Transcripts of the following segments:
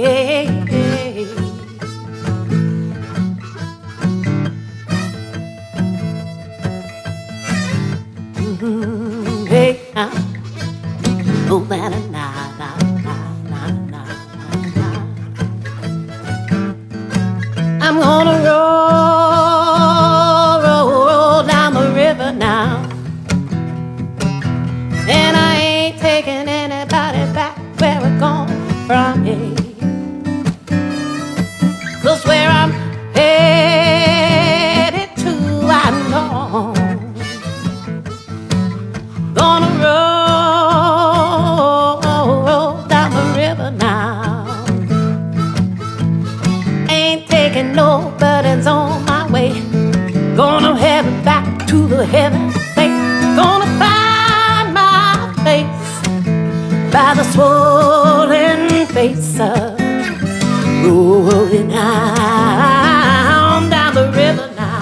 Hey, oh, na na na na na na. I'm gonna roll down the river now, and I ain't taking anybody back where we're gone from here. 'Cause where I'm headed to, I know. Gonna roll down the river now. Ain't taking no burdens on my way. Gonna head back to the heaven state. Gonna find my place by the swollen face of rolling down the river now.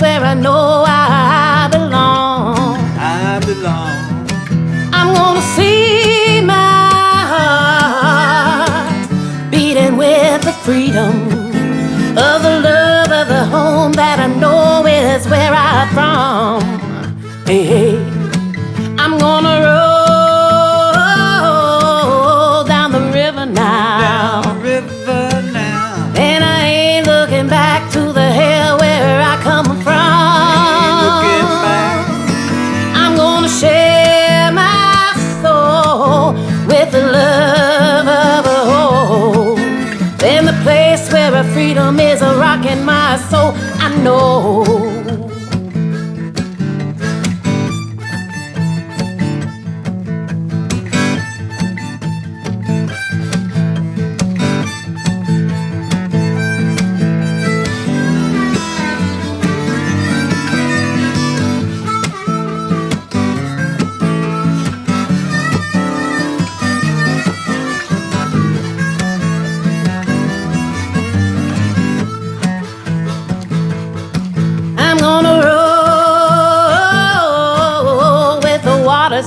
Where I know I belong. I'm gonna see my heart beating with the freedom of the love of the home that I know is where I'm from. Hey, hey, I'm gonna roll down the river now. And I ain't looking back to the hell where I come from. I'm gonna share my soul with the love of a home. In the place where a freedom is a rocking my soul, I know.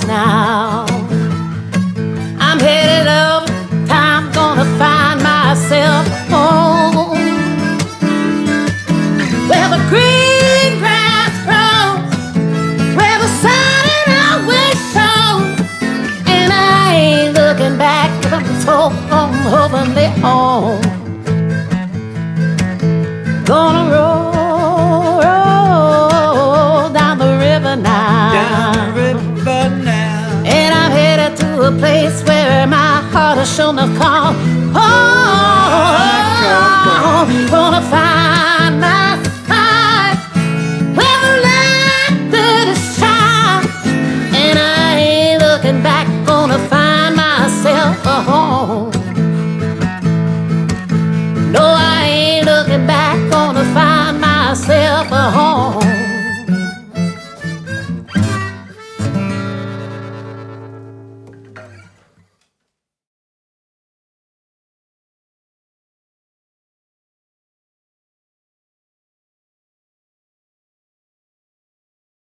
Now I'm headed up, time gonna find myself home where the green grass grows, where the sun always shows, and I ain't looking back 'cause I'm so hopefully home. Gonna roll down the river now. A place where my heart has shown a call. Oh, gonna find